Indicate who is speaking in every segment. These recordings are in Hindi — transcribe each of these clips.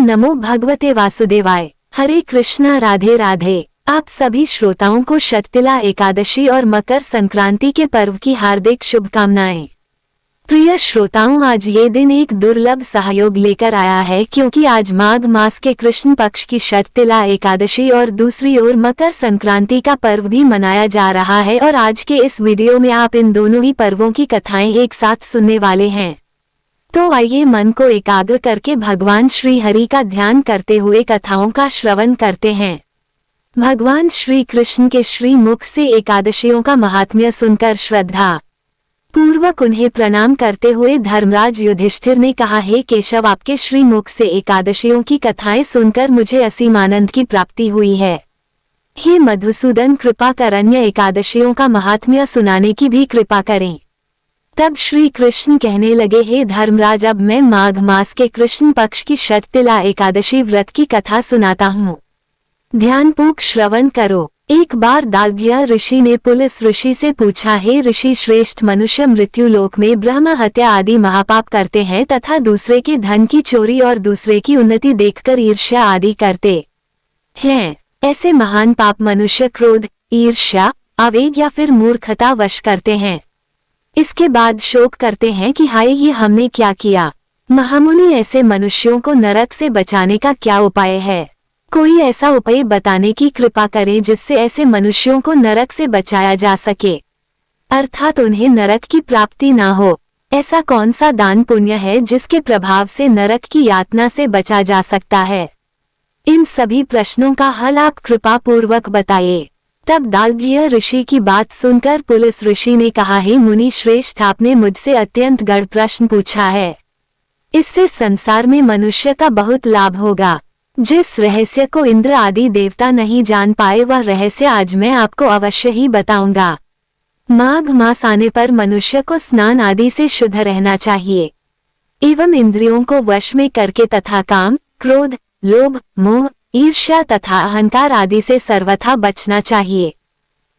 Speaker 1: नमो भगवते वासुदेवाय। हरे कृष्णा, राधे राधे। आप सभी श्रोताओं को शततिला एकादशी और मकर संक्रांति के पर्व की हार्दिक शुभकामनाएं। प्रिय श्रोताओं, आज ये दिन एक दुर्लभ सहयोग लेकर आया है, क्योंकि आज माघ मास के कृष्ण पक्ष की शततिला एकादशी और दूसरी ओर मकर संक्रांति का पर्व भी मनाया जा रहा है। और आज के इस वीडियो में आप इन दोनों ही पर्वों की कथाएं एक साथ सुनने वाले हैं। तो आइए मन को एकाग्र करके भगवान श्री हरि का ध्यान करते हुए कथाओं का श्रवण करते हैं। भगवान श्री कृष्ण के श्री मुख से एकादशियों का महात्म्य सुनकर श्रद्धा पूर्वक उन्हें प्रणाम करते हुए धर्मराज युधिष्ठिर ने कहा, हे केशव, आपके श्री मुख से एकादशियों की कथाएं सुनकर मुझे असीम आनंद की प्राप्ति हुई है। हे मधुसूदन, कृपा कर अन्य एकादशियों का महात्म्य सुनाने की भी कृपा करें। तब श्री कृष्ण कहने लगे, हे धर्मराज, अब मैं माघ मास के कृष्ण पक्ष की शततिला एकादशी व्रत की कथा सुनाता हूँ। ध्यानपूर्वक श्रवण करो। एक बार दालभ्य ऋषि ने पुलिस ऋषि से पूछा, हे ऋषि श्रेष्ठ, मनुष्य मृत्यु लोक में ब्रह्म हत्या आदि महापाप करते हैं तथा दूसरे के धन की चोरी और दूसरे की उन्नति देखकर ईर्ष्या आदि करते हैं। ऐसे महान पाप मनुष्य क्रोध, ईर्ष्या, आवेग या फिर मूर्खता वश करते हैं। इसके बाद शोक करते हैं कि हाय, ये हमने क्या किया। महामुनि, ऐसे मनुष्यों को नरक से बचाने का क्या उपाय है? कोई ऐसा उपाय बताने की कृपा करें जिससे ऐसे मनुष्यों को नरक से बचाया जा सके, अर्थात उन्हें नरक की प्राप्ति ना हो। ऐसा कौन सा दान पुण्य है जिसके प्रभाव से नरक की यातना से बचा जा सकता है? इन सभी प्रश्नों का हल आप कृपा पूर्वक बताइए। तब दालभ्य ऋषि की बात सुनकर पुलिस ऋषि ने कहा, हे मुनि श्रेष्ठ, आपने मुझसे अत्यंत गढ़ प्रश्न पूछा है। इससे संसार में मनुष्य का बहुत लाभ होगा। जिस रहस्य को इंद्र आदि देवता नहीं जान पाए, वह रहस्य आज मैं आपको अवश्य ही बताऊंगा। माघ मास आने पर मनुष्य को स्नान आदि से शुद्ध रहना चाहिए एवं इंद्रियों को वश में करके तथा काम, क्रोध, लोभ, मोह, ईर्ष्या तथा अहंकार आदि से सर्वथा बचना चाहिए।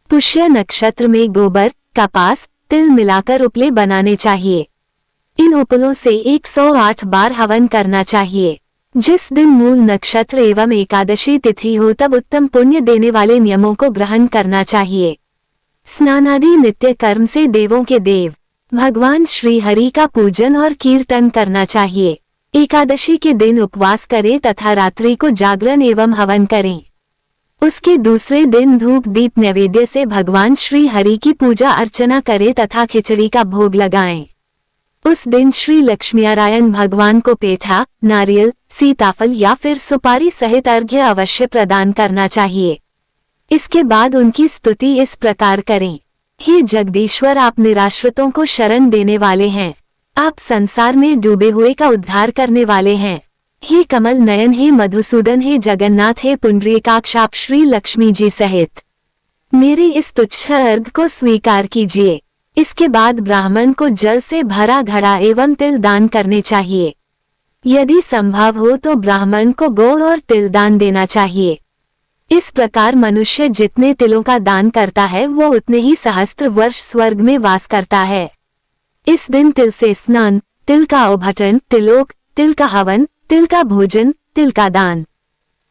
Speaker 1: पुष्य नक्षत्र में गोबर, कपास, तिल मिलाकर उपले बनाने चाहिए। इन उपलों से 108 बार हवन करना चाहिए। जिस दिन मूल नक्षत्र एवं एकादशी तिथि हो, तब उत्तम पुण्य देने वाले नियमों को ग्रहण करना चाहिए। स्नानादि नित्य कर्म से देवों के देव भगवान श्री हरि का पूजन और कीर्तन करना चाहिए। एकादशी के दिन उपवास करें तथा रात्रि को जागरण एवं हवन करें। उसके दूसरे दिन धूप दीप नैवेद्य से भगवान श्री हरि की पूजा अर्चना करें तथा खिचड़ी का भोग लगाएं। उस दिन श्री लक्ष्मीनारायण भगवान को पेठा, नारियल, सीताफल या फिर सुपारी सहित अर्घ्य अवश्य प्रदान करना चाहिए। इसके बाद उनकी स्तुति इस प्रकार करें, हे जगदीश्वर, आप निराश्रितों को शरण देने वाले हैं। आप संसार में डूबे हुए का उद्धार करने वाले हैं। हे कमल नयन, हे मधुसूदन, हे जगन्नाथ, हे पुंडरीकाक्ष, आप श्री लक्ष्मी जी सहित मेरे इस तुच्छ अर्घ्य को स्वीकार कीजिए। इसके बाद ब्राह्मण को जल से भरा घड़ा एवं तिल दान करने चाहिए। यदि संभव हो तो ब्राह्मण को गुड़ और तिल दान देना चाहिए। इस प्रकार मनुष्य जितने तिलों का दान करता है, वो उतने ही सहस्त्र वर्ष स्वर्ग में वास करता है। इस दिन तिल से स्नान, तिल का औभटन, तिलोक, तिल का हवन, तिल का भोजन, तिल का दान,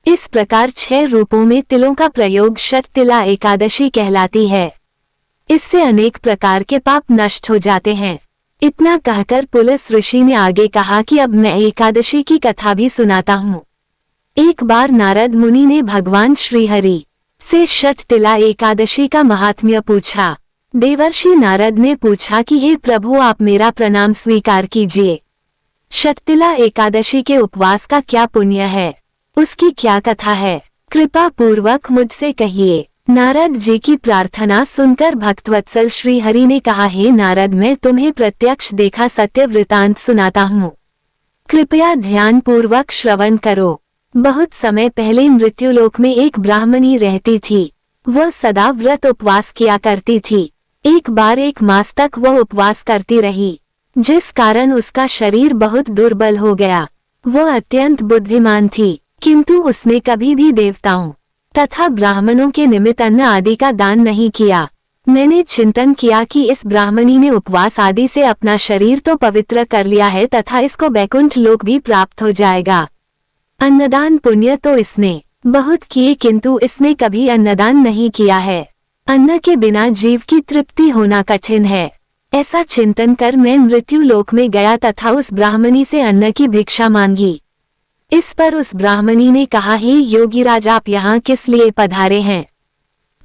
Speaker 1: इस प्रकार 6 रूपों में तिलों का प्रयोग शततिला एकादशी कहलाती है। इससे अनेक प्रकार के पाप नष्ट हो जाते हैं। इतना कहकर पुलिस ऋषि ने आगे कहा कि अब मैं एकादशी की कथा भी सुनाता हूँ। एक बार नारद मुनि ने भगवान श्री हरि से शततिला एकादशी का महात्म्य पूछा। देवर्षि नारद ने पूछा कि हे प्रभु, आप मेरा प्रणाम स्वीकार कीजिए। शततिला एकादशी के उपवास का क्या पुण्य है, उसकी क्या कथा है, कृपा पूर्वक मुझसे कहिए। नारद जी की प्रार्थना सुनकर भक्तवत्सल श्री हरि ने कहा, हे नारद, मैं तुम्हें प्रत्यक्ष देखा सत्य वृतांत सुनाता हूँ। कृपया ध्यान पूर्वक श्रवण करो। बहुत समय पहले मृत्युलोक में एक ब्राह्मणी रहती थी। वह सदा व्रत उपवास किया करती थी। एक बार 1 मास तक वह उपवास करती रही, जिस कारण उसका शरीर बहुत दुर्बल हो गया। वह अत्यंत बुद्धिमान थी, किंतु उसने कभी भी देवताओं तथा ब्राह्मणों के निमित्त अन्न आदि का दान नहीं किया। मैंने चिंतन किया कि इस ब्राह्मणी ने उपवास आदि से अपना शरीर तो पवित्र कर लिया है तथा इसको वैकुंठ लोक भी प्राप्त हो जाएगा। अन्नदान पुण्य तो इसने बहुत किए, किंतु इसने कभी अन्नदान नहीं किया है। अन्न के बिना जीव की तृप्ति होना कठिन है। ऐसा चिंतन कर मैं मृत्यु लोक में गया तथा उस ब्राह्मणी से अन्न की भिक्षा मांगी। इस पर उस ब्राह्मणी ने कहा, हे योगीराज, आप यहाँ किस लिए पधारे हैं?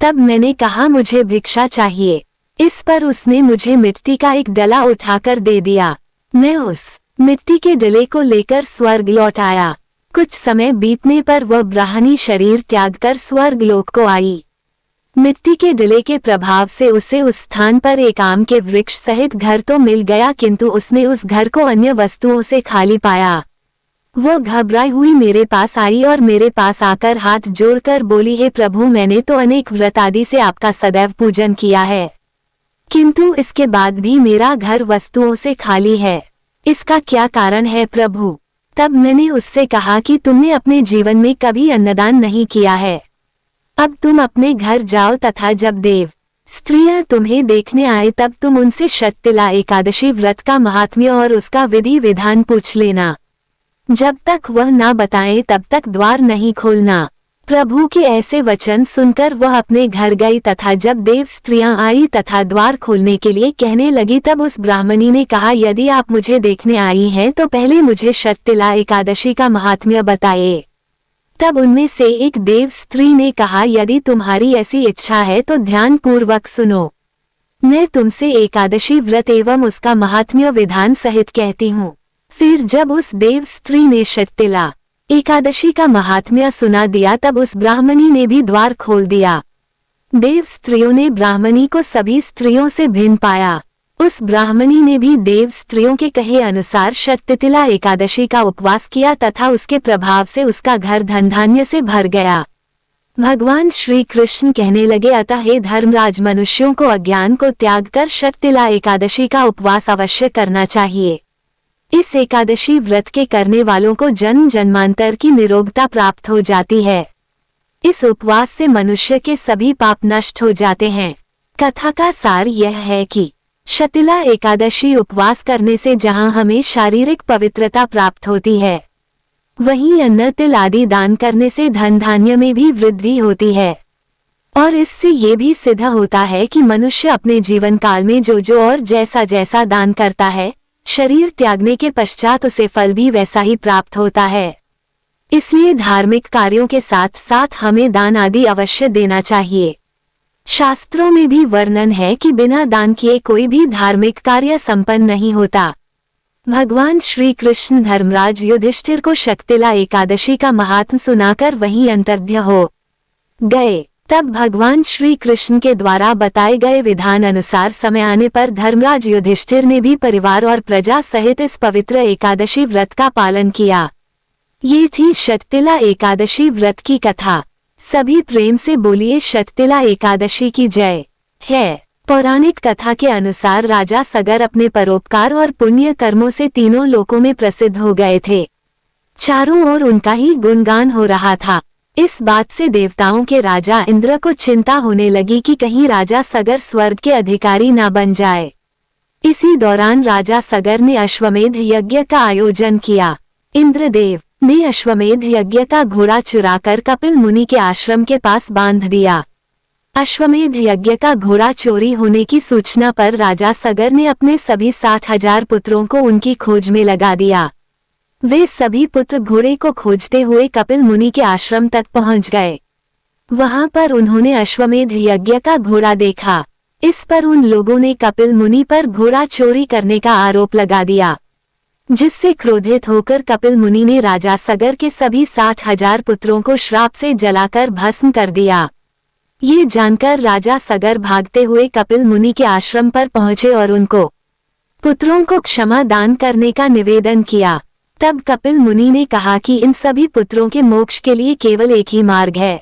Speaker 1: तब मैंने कहा, मुझे भिक्षा चाहिए। इस पर उसने मुझे मिट्टी का एक डला उठाकर दे दिया। मैं उस मिट्टी के डले को लेकर स्वर्ग लौट आया। कुछ समय बीतने पर वह ब्राह्मणी शरीर त्याग कर स्वर्ग लोक को आई। मिट्टी के डले के प्रभाव से उसे उस स्थान पर एक आम के वृक्ष सहित घर तो मिल गया, किंतु उसने उस घर को अन्य वस्तुओं से खाली पाया। वह घबराई हुई मेरे पास आई और मेरे पास आकर हाथ जोड़कर बोली, हे प्रभु, मैंने तो अनेक व्रत आदि से आपका सदैव पूजन किया है, किंतु इसके बाद भी मेरा घर वस्तुओं से खाली है। इसका क्या कारण है प्रभु? तब मैंने उससे कहा कि तुमने अपने जीवन में कभी अन्नदान नहीं किया है। अब तुम अपने घर जाओ तथा जब देव स्त्रियां तुम्हें देखने आए तब तुम उनसे शततिला एकादशी व्रत का महात्म्य और उसका विधि विधान पूछ लेना। जब तक वह ना बताए तब तक द्वार नहीं खोलना। प्रभु के ऐसे वचन सुनकर वह अपने घर गई तथा जब देव स्त्रियां आई तथा द्वार खोलने के लिए कहने लगी तब उस ब्राह्मणी ने कहा, यदि आप मुझे देखने आई हैं तो पहले मुझे शततिला एकादशी का महात्म्य बताइए। तब उनमें से एक देव स्त्री ने कहा, यदि तुम्हारी ऐसी इच्छा है तो ध्यान पूर्वक सुनो। मैं तुमसे एकादशी व्रत एवं उसका महात्म्य विधान सहित कहती हूँ। फिर जब उस देव स्त्री ने शततिला एकादशी का महात्म्य सुना दिया तब उस ब्राह्मणी ने भी द्वार खोल दिया। देव स्त्रियों ने ब्राह्मणी को सभी स्त्रियों से भिन्न पाया। उस ब्राह्मणी ने भी देव स्त्रियों के कहे अनुसार शततिला एकादशी का उपवास किया तथा उसके प्रभाव से उसका घर धन धान्य से भर गया। भगवान श्री कृष्ण कहने लगे, अतः हे धर्मराज, मनुष्यों को अज्ञान को त्याग कर शततिला एकादशी का उपवास अवश्य करना चाहिए। इस एकादशी व्रत के करने वालों को जन्म जन्मांतर की निरोगता प्राप्त हो जाती है। इस उपवास से मनुष्य के सभी पाप नष्ट हो जाते हैं। कथा का सार यह है कि शततिला एकादशी उपवास करने से जहां हमें शारीरिक पवित्रता प्राप्त होती है, वहीं अन्न तिल आदि दान करने से धन धान्य में भी वृद्धि होती है। और इससे ये भी सिद्ध होता है कि मनुष्य अपने जीवन काल में जो जो और जैसा जैसा दान करता है, शरीर त्यागने के पश्चात उसे फल भी वैसा ही प्राप्त होता है। इसलिए धार्मिक कार्यों के साथ साथ हमें दान आदि अवश्य देना चाहिए। शास्त्रों में भी वर्णन है कि बिना दान किए कोई भी धार्मिक कार्य संपन्न नहीं होता। भगवान श्री कृष्ण धर्मराज युधिष्ठिर को शततिला एकादशी का महात्म्य सुनाकर वहीं अंतर्ध्य हो गए। तब भगवान श्री कृष्ण के द्वारा बताए गए विधान अनुसार समय आने पर धर्मराज युधिष्ठिर ने भी परिवार और प्रजा सहित इस पवित्र एकादशी व्रत का पालन किया। ये थी शततिला एकादशी व्रत की कथा। सभी प्रेम से बोलिए शततिला एकादशी की जय। है पौराणिक कथा के अनुसार राजा सगर अपने परोपकार और पुण्य कर्मों से तीनों लोकों में प्रसिद्ध हो गए थे। चारों ओर उनका ही गुणगान हो रहा था। इस बात से देवताओं के राजा इंद्र को चिंता होने लगी कि कहीं राजा सगर स्वर्ग के अधिकारी ना बन जाए। इसी दौरान राजा सगर ने अश्वमेध यज्ञ का आयोजन किया। इंद्रदेव ने अश्वमेध यज्ञ का घोड़ा चुराकर कपिल मुनि के आश्रम के पास बांध दिया। अश्वमेध यज्ञ का घोड़ा चोरी होने की सूचना पर राजा सगर ने अपने सभी 60,000 पुत्रों को उनकी खोज में लगा दिया। वे सभी पुत्र घोड़े को खोजते हुए कपिल मुनि के आश्रम तक पहुंच गए। वहां पर उन्होंने अश्वमेध यज्ञ का घोड़ा देखा। इस पर उन लोगों ने कपिल मुनि पर घोड़ा चोरी करने का आरोप लगा दिया, जिससे क्रोधित होकर कपिल मुनि ने राजा सगर के सभी 60,000 पुत्रों को श्राप से जलाकर भस्म कर दिया। ये जानकर राजा सगर भागते हुए कपिल मुनि के आश्रम पर पहुंचे और उनको पुत्रों को क्षमा दान करने का निवेदन किया। तब कपिल मुनि ने कहा कि इन सभी पुत्रों के मोक्ष के लिए केवल एक ही मार्ग है।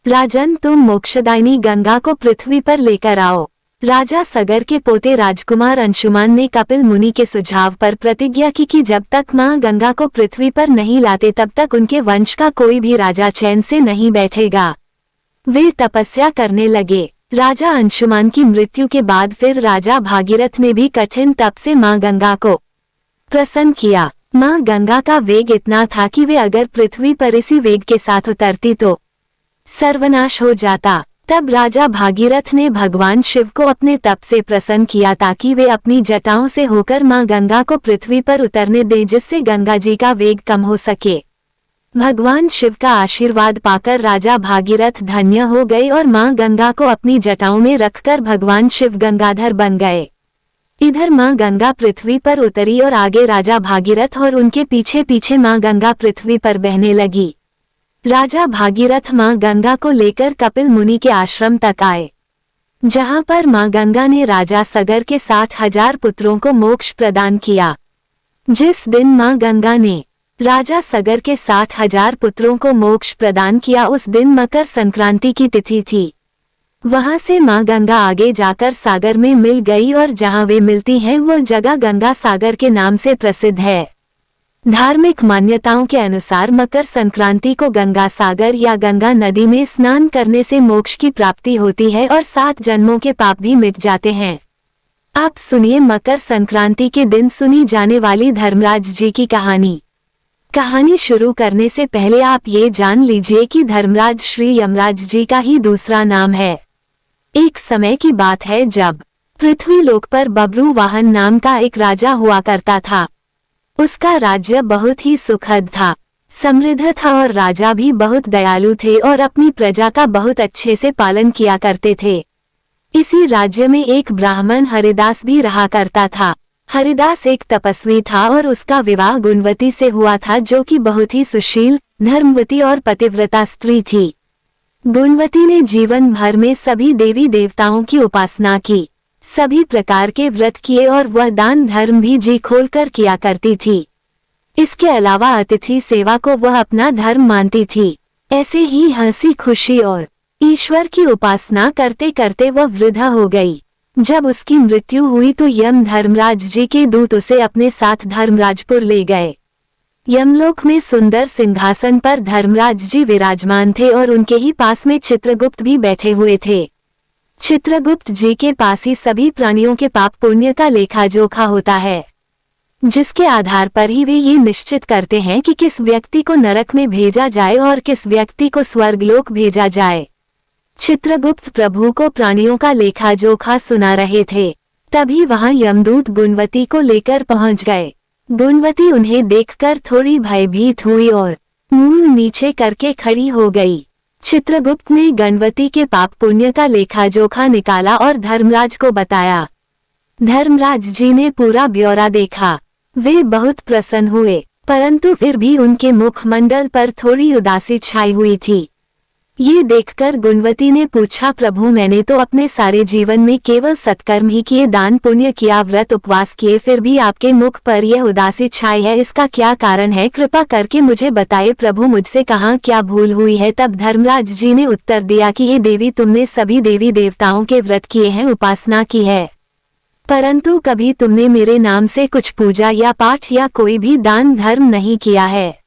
Speaker 1: राजन, तुम मोक्षदायिनी गंगा को पृथ्वी पर लेकर आओ। राजा सगर के पोते राजकुमार अंशुमान ने कपिल मुनि के सुझाव पर प्रतिज्ञा की कि जब तक मां गंगा को पृथ्वी पर नहीं लाते तब तक उनके वंश का कोई भी राजा चैन से नहीं बैठेगा। वे तपस्या करने लगे। राजा अंशुमान की मृत्यु के बाद फिर राजा भागीरथ ने भी कठिन तप से मां गंगा को प्रसन्न किया। माँ गंगा का वेग इतना था कि वे अगर पृथ्वी पर इसी वेग के साथ उतरती तो सर्वनाश हो जाता। तब राजा भागीरथ ने भगवान शिव को अपने तप से प्रसन्न किया ताकि वे अपनी जटाओं से होकर माँ गंगा को पृथ्वी पर उतरने दें, जिससे गंगा जी का वेग कम हो सके। भगवान शिव का आशीर्वाद पाकर राजा भागीरथ धन्य हो गए और माँ गंगा को अपनी जटाओं में रखकर भगवान शिव गंगाधर बन गए। इधर माँ गंगा पृथ्वी पर उतरी और आगे राजा भागीरथ और उनके पीछे पीछे माँ गंगा पृथ्वी पर बहने लगी। राजा भागीरथ माँ गंगा को लेकर कपिल मुनि के आश्रम तक आए, जहां पर माँ गंगा ने राजा सगर के 60,000 पुत्रों को मोक्ष प्रदान किया। जिस दिन माँ गंगा ने राजा सगर के 60,000 पुत्रों को मोक्ष प्रदान किया, उस दिन मकर संक्रांति की तिथि थी। वहां से माँ गंगा आगे जाकर सागर में मिल गई और जहां वे मिलती हैं वो जगह गंगा सागर के नाम से प्रसिद्ध है। धार्मिक मान्यताओं के अनुसार मकर संक्रांति को गंगा सागर या गंगा नदी में स्नान करने से मोक्ष की प्राप्ति होती है और 7 जन्मों के पाप भी मिट जाते हैं। आप सुनिए मकर संक्रांति के दिन सुनी जाने वाली धर्मराज जी की कहानी। कहानी शुरू करने से पहले आप ये जान लीजिए कि धर्मराज श्री यमराज जी का ही दूसरा नाम है। एक समय की बात है जब पृथ्वी लोक पर बब्रू वाहन नाम का एक राजा हुआ करता था। उसका राज्य बहुत ही सुखद था, समृद्ध था और राजा भी बहुत दयालु थे और अपनी प्रजा का बहुत अच्छे से पालन किया करते थे। इसी राज्य में एक ब्राह्मण हरिदास भी रहा करता था। हरिदास एक तपस्वी था और उसका विवाह गुणवती से हुआ था, जो कि बहुत ही सुशील, धर्मवती और पतिव्रता स्त्री थी। गुणवती ने जीवन भर में सभी देवी देवताओं की उपासना की, सभी प्रकार के व्रत किए और वह दान धर्म भी जी खोलकर किया करती थी। इसके अलावा अतिथि सेवा को वह अपना धर्म मानती थी। ऐसे ही हंसी खुशी और ईश्वर की उपासना करते करते वह वृद्धा हो गई। जब उसकी मृत्यु हुई तो यम धर्मराज जी के दूत उसे अपने साथ धर्मराजपुर ले गए। यमलोक में सुंदर सिंहासन पर धर्मराज जी विराजमान थे और उनके ही पास में चित्रगुप्त भी बैठे हुए थे। चित्रगुप्त जी के पास ही सभी प्राणियों के पाप पुण्य का लेखा जोखा होता है, जिसके आधार पर ही वे ये निश्चित करते हैं कि किस व्यक्ति को नरक में भेजा जाए और किस व्यक्ति को स्वर्गलोक भेजा जाए। चित्रगुप्त प्रभु को प्राणियों का लेखा जोखा सुना रहे थे। तभी वहां यमदूत गुणवती को लेकर पहुंच गए। गुणवती उन्हें देखकर थोड़ी भयभीत हुई और मुंह नीचे करके खड़ी हो गई। चित्रगुप्त ने गणवती के पाप पुण्य का लेखा जोखा निकाला और धर्मराज को बताया। धर्मराज जी ने पूरा ब्यौरा देखा। वे बहुत प्रसन्न हुए, परंतु फिर भी उनके मुखमंडल पर थोड़ी उदासी छाई हुई थी। ये देखकर गुणवती ने पूछा, प्रभु मैंने तो अपने सारे जीवन में केवल सत्कर्म ही किए, दान पुण्य किया, व्रत उपवास किए, फिर भी आपके मुख पर यह उदासी छाई है, इसका क्या कारण है? कृपा करके मुझे बताइए प्रभु, मुझसे कहाँ क्या भूल हुई है? तब धर्मराज जी ने उत्तर दिया कि हे देवी, तुमने सभी देवी देवताओं के व्रत किए हैं, उपासना की है, परंतु कभी तुमने मेरे नाम से कुछ पूजा या पाठ या कोई भी दान धर्म नहीं किया है।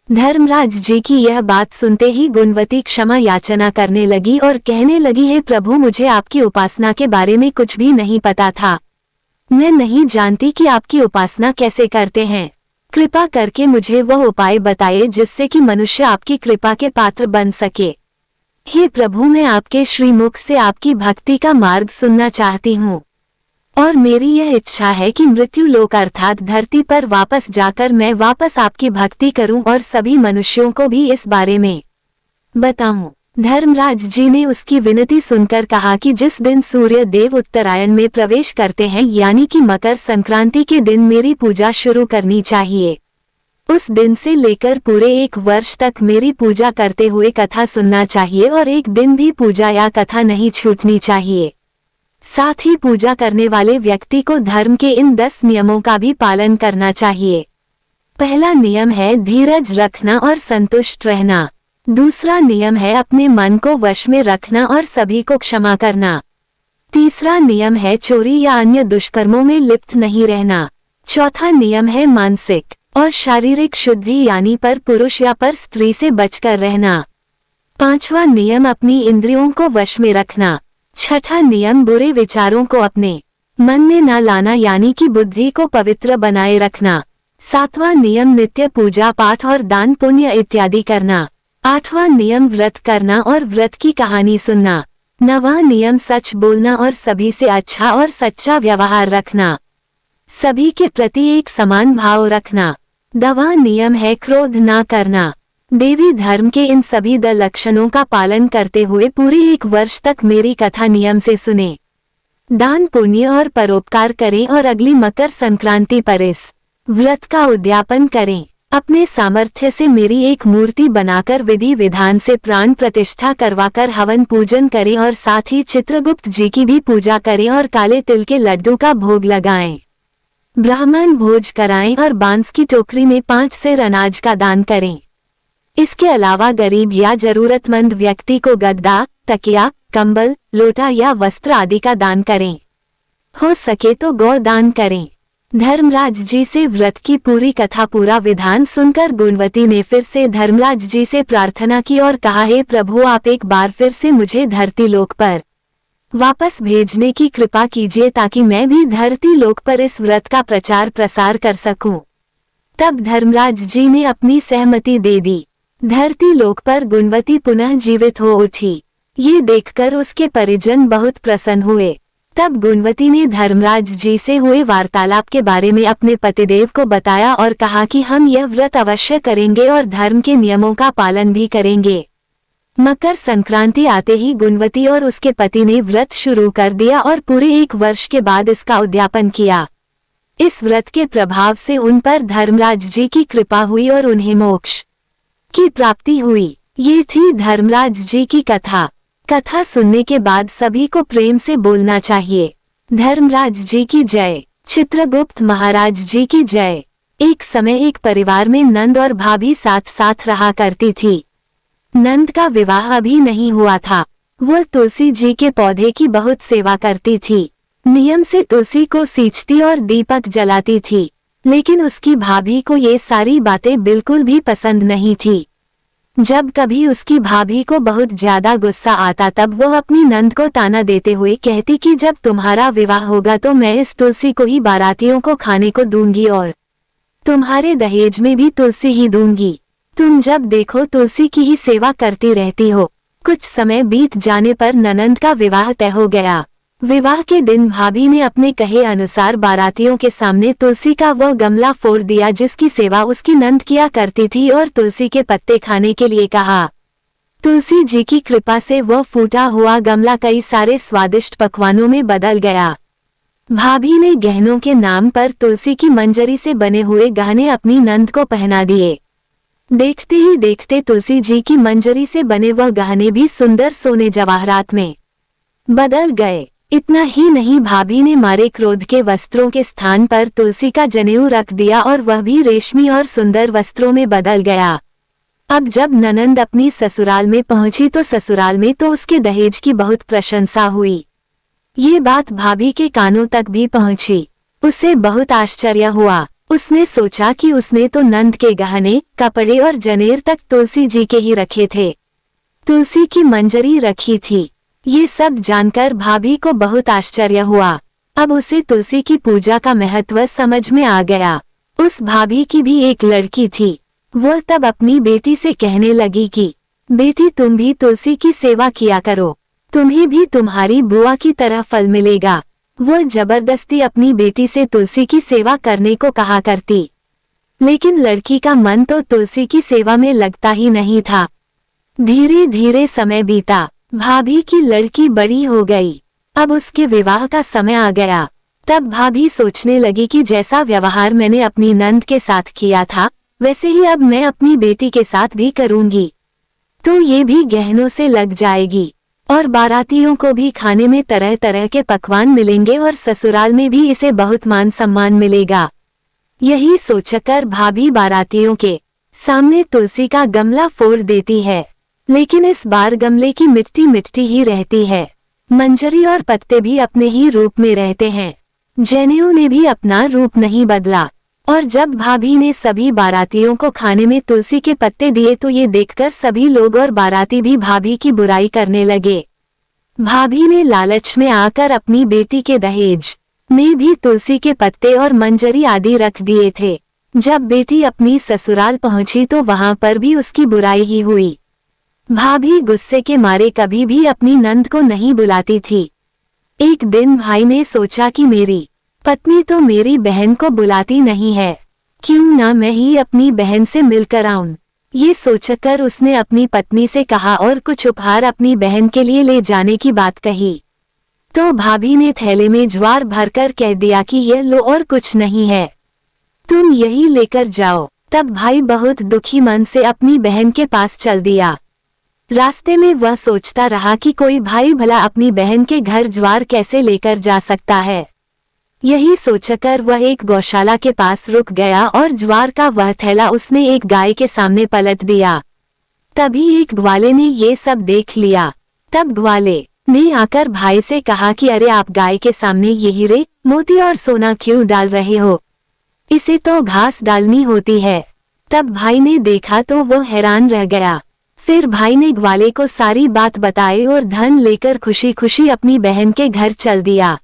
Speaker 1: धर्मराज जी की यह बात सुनते ही गुणवती क्षमा याचना करने लगी और कहने लगी, हे प्रभु, मुझे आपकी उपासना के बारे में कुछ भी नहीं पता था। मैं नहीं जानती कि आपकी उपासना कैसे करते हैं। कृपा करके मुझे वह उपाय बताइए जिससे कि मनुष्य आपकी कृपा के पात्र बन सके। हे प्रभु, मैं आपके श्रीमुख से आपकी भक्ति का मार्ग सुनना चाहती हूँ और मेरी यह इच्छा है कि मृत्यु लोक अर्थात धरती पर वापस जाकर मैं वापस आपकी भक्ति करूं और सभी मनुष्यों को भी इस बारे में बताऊं। धर्मराज जी ने उसकी विनती सुनकर कहा कि जिस दिन सूर्य देव उत्तरायण में प्रवेश करते हैं, यानी कि मकर संक्रांति के दिन मेरी पूजा शुरू करनी चाहिए। उस दिन से लेकर पूरे 1 वर्ष तक मेरी पूजा करते हुए कथा सुनना चाहिए और एक दिन भी पूजा या कथा नहीं छूटनी चाहिए। साथ ही पूजा करने वाले व्यक्ति को धर्म के इन 10 नियमों का भी पालन करना चाहिए। पहला नियम है धीरज रखना और संतुष्ट रहना। दूसरा नियम है अपने मन को वश में रखना और सभी को क्षमा करना। तीसरा नियम है चोरी या अन्य दुष्कर्मों में लिप्त नहीं रहना। चौथा नियम है मानसिक और शारीरिक शुद्धि, यानी पर पुरुष या पर स्त्री से बचकर रहना। पांचवा नियम अपनी इंद्रियों को वश में रखना। छठा नियम बुरे विचारों को अपने मन में न लाना, यानी कि बुद्धि को पवित्र बनाए रखना। 7वां नियम नित्य पूजा पाठ और दान पुण्य इत्यादि करना। 8वां नियम व्रत करना और व्रत की कहानी सुनना। 9वां नियम सच बोलना और सभी से अच्छा और सच्चा व्यवहार रखना। सभी के प्रति एक समान भाव रखना। 10वां नियम है क्रोध ना करना। देवी धर्म के इन सभी 10 लक्षणों का पालन करते हुए पूरे 1 वर्ष तक मेरी कथा नियम से सुने। दान पुण्य और परोपकार करें और अगली मकर संक्रांति पर इस व्रत का उद्यापन करें। अपने सामर्थ्य से मेरी एक मूर्ति बनाकर विधि विधान से प्राण प्रतिष्ठा करवाकर हवन पूजन करें और साथ ही चित्रगुप्त जी की भी पूजा करें और काले तिल के लड्डू का भोग लगाएं। ब्राह्मण भोज कराएं और बांस की टोकरी में 5 सेर अनाज का दान करें। इसके अलावा गरीब या जरूरतमंद व्यक्ति को गद्दा, तकिया, कंबल, लोटा या वस्त्र आदि का दान करें। हो सके तो गौ दान करें। धर्मराज जी से व्रत की पूरी कथा पूरा विधान सुनकर गुणवती ने फिर से धर्मराज जी से प्रार्थना की और कहा, हे प्रभु, आप एक बार फिर से मुझे धरती लोक पर वापस भेजने की कृपा कीजिए ताकि मैं भी धरती लोक पर इस व्रत का प्रचार प्रसार कर सकूं। तब धर्मराज जी ने अपनी सहमति दे दी। धरती लोक पर गुणवती पुनः जीवित हो उठी। ये देखकर उसके परिजन बहुत प्रसन्न हुए। तब गुणवती ने धर्मराज जी से हुए वार्तालाप के बारे में अपने पतिदेव को बताया और कहा कि हम यह व्रत अवश्य करेंगे और धर्म के नियमों का पालन भी करेंगे। मकर संक्रांति आते ही गुणवती और उसके पति ने व्रत शुरू कर दिया और पूरे 1 वर्ष के बाद इसका उद्यापन किया। इस व्रत के प्रभाव से उन पर धर्मराज जी की कृपा हुई और उन्हें मोक्ष की प्राप्ति हुई। ये थी धर्मराज जी की कथा। कथा सुनने के बाद सभी को प्रेम से बोलना चाहिए, धर्मराज जी की जय, चित्रगुप्त महाराज जी की जय। एक समय एक परिवार में नंद और भाभी साथ साथ रहा करती थी। नंद का विवाह अभी नहीं हुआ था। वह तुलसी जी के पौधे की बहुत सेवा करती थी। नियम से तुलसी को सींचती और दीपक जलाती थी, लेकिन उसकी भाभी को ये सारी बातें बिल्कुल भी पसंद नहीं थी। जब कभी उसकी भाभी को बहुत ज्यादा गुस्सा आता तब वो अपनी नंद को ताना देते हुए कहती कि जब तुम्हारा विवाह होगा तो मैं इस तुलसी को ही बारातियों को खाने को दूंगी और तुम्हारे दहेज में भी तुलसी ही दूंगी। तुम जब देखो तुलसी की ही सेवा करती रहती हो। कुछ समय बीत जाने पर ननंद का विवाह तय हो गया। विवाह के दिन भाभी ने अपने कहे अनुसार बारातियों के सामने तुलसी का वह गमला फोड़ दिया जिसकी सेवा उसकी नंद किया करती थी और तुलसी के पत्ते खाने के लिए कहा। तुलसी जी की कृपा से वह फूटा हुआ गमला कई सारे स्वादिष्ट पकवानों में बदल गया। भाभी ने गहनों के नाम पर तुलसी की मंजरी से बने हुए गहने अपनी नंद को पहना दिए। देखते ही देखते तुलसी जी की मंजरी से बने वह गहने भी सुंदर सोने जवाहरात में बदल गए। इतना ही नहीं, भाभी ने मारे क्रोध के वस्त्रों के स्थान पर तुलसी का जनेऊ रख दिया और वह भी रेशमी और सुंदर वस्त्रों में बदल गया। अब जब ननंद अपनी ससुराल में पहुंची तो ससुराल में तो उसके दहेज की बहुत प्रशंसा हुई। ये बात भाभी के कानों तक भी पहुंची। उसे बहुत आश्चर्य हुआ। उसने सोचा कि उसने तो नंद के गहने, कपड़े और जनेर तक तुलसी जी के ही रखे थे, तुलसी की मंजरी रखी थी। ये सब जानकर भाभी को बहुत आश्चर्य हुआ। अब उसे तुलसी की पूजा का महत्व समझ में आ गया। उस भाभी की भी एक लड़की थी। वह तब अपनी बेटी से कहने लगी कि बेटी, तुम भी तुलसी की सेवा किया करो, तुम्हें भी तुम्हारी बुआ की तरह फल मिलेगा। वह जबरदस्ती अपनी बेटी से तुलसी की सेवा करने को कहा करती, लेकिन लड़की का मन तो तुलसी की सेवा में लगता ही नहीं था। धीरे धीरे समय बीता। भाभी की लड़की बड़ी हो गई। अब उसके विवाह का समय आ गया। तब भाभी सोचने लगी कि जैसा व्यवहार मैंने अपनी नंद के साथ किया था वैसे ही अब मैं अपनी बेटी के साथ भी करूंगी, तो ये भी गहनों से लग जाएगी और बारातियों को भी खाने में तरह तरह के पकवान मिलेंगे और ससुराल में भी इसे बहुत मान सम्मान मिलेगा। यही सोचकर भाभी बारातियों के सामने तुलसी का गमला फोड़ देती है, लेकिन इस बार गमले की मिट्टी मिट्टी ही रहती है। मंजरी और पत्ते भी अपने ही रूप में रहते हैं। जनेऊ ने भी अपना रूप नहीं बदला। और जब भाभी ने सभी बारातियों को खाने में तुलसी के पत्ते दिए तो ये देखकर सभी लोग और बाराती भी भाभी की बुराई करने लगे। भाभी ने लालच में आकर अपनी बेटी के दहेज में भी तुलसी के पत्ते और मंजरी आदि रख दिए थे, जब बेटी अपनी ससुराल पहुंची तो वहां पर भी उसकी बुराई ही हुई। भाभी गुस्से के मारे कभी भी अपनी नंद को नहीं बुलाती थी। एक दिन भाई ने सोचा कि मेरी पत्नी तो मेरी बहन को बुलाती नहीं है, क्यों ना मैं ही अपनी बहन से मिलकर आऊं। ये सोचकर उसने अपनी पत्नी से कहा और कुछ उपहार अपनी बहन के लिए ले जाने की बात कही। तो भाभी ने थैले में ज्वार भरकर कह दिया कि ये लो और कुछ नहीं है, तुम यही लेकर जाओ। तब भाई बहुत दुखी मन से अपनी बहन के पास चल दिया। रास्ते में वह सोचता रहा कि कोई भाई भला अपनी बहन के घर ज्वार कैसे लेकर जा सकता है। यही सोचकर वह एक गौशाला के पास रुक गया और ज्वार का वह थैला उसने एक गाय के सामने पलट दिया। तभी एक ग्वाले ने ये सब देख लिया। तब ग्वाले ने आकर भाई से कहा कि अरे आप गाय के सामने ये हीरे, मोती और सोना क्यों डाल रहे हो, इसे तो घास डालनी होती है। तब भाई ने देखा तो वो हैरान रह गया। फिर भाई ने ग्वाले को सारी बात बताई और धन लेकर खुशी खुशी अपनी बहन के घर चल दिया।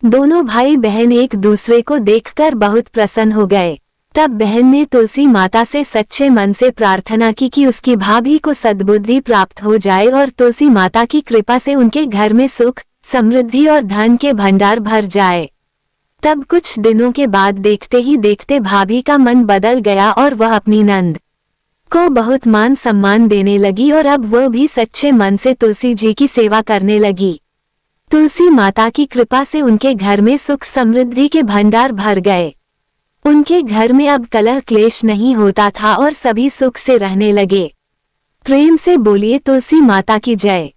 Speaker 1: दोनों भाई बहन एक दूसरे को देखकर बहुत प्रसन्न हो गए। तब बहन ने तुलसी माता से सच्चे मन से प्रार्थना की कि उसकी भाभी को सद्बुद्धि प्राप्त हो जाए और तुलसी माता की कृपा से उनके घर में सुख, समृद्धि और धन के भंडार भर जाए। तब कुछ दिनों के बाद देखते ही देखते भाभी का मन बदल गया और वह अपनी नंद को बहुत मान सम्मान देने लगी और अब वह भी सच्चे मन से तुलसी जी की सेवा करने लगी। तुलसी माता की कृपा से उनके घर में सुख समृद्धि के भंडार भर गए। उनके घर में अब कलह क्लेश नहीं होता था और सभी सुख से रहने लगे। प्रेम से बोलिए तुलसी माता की जय।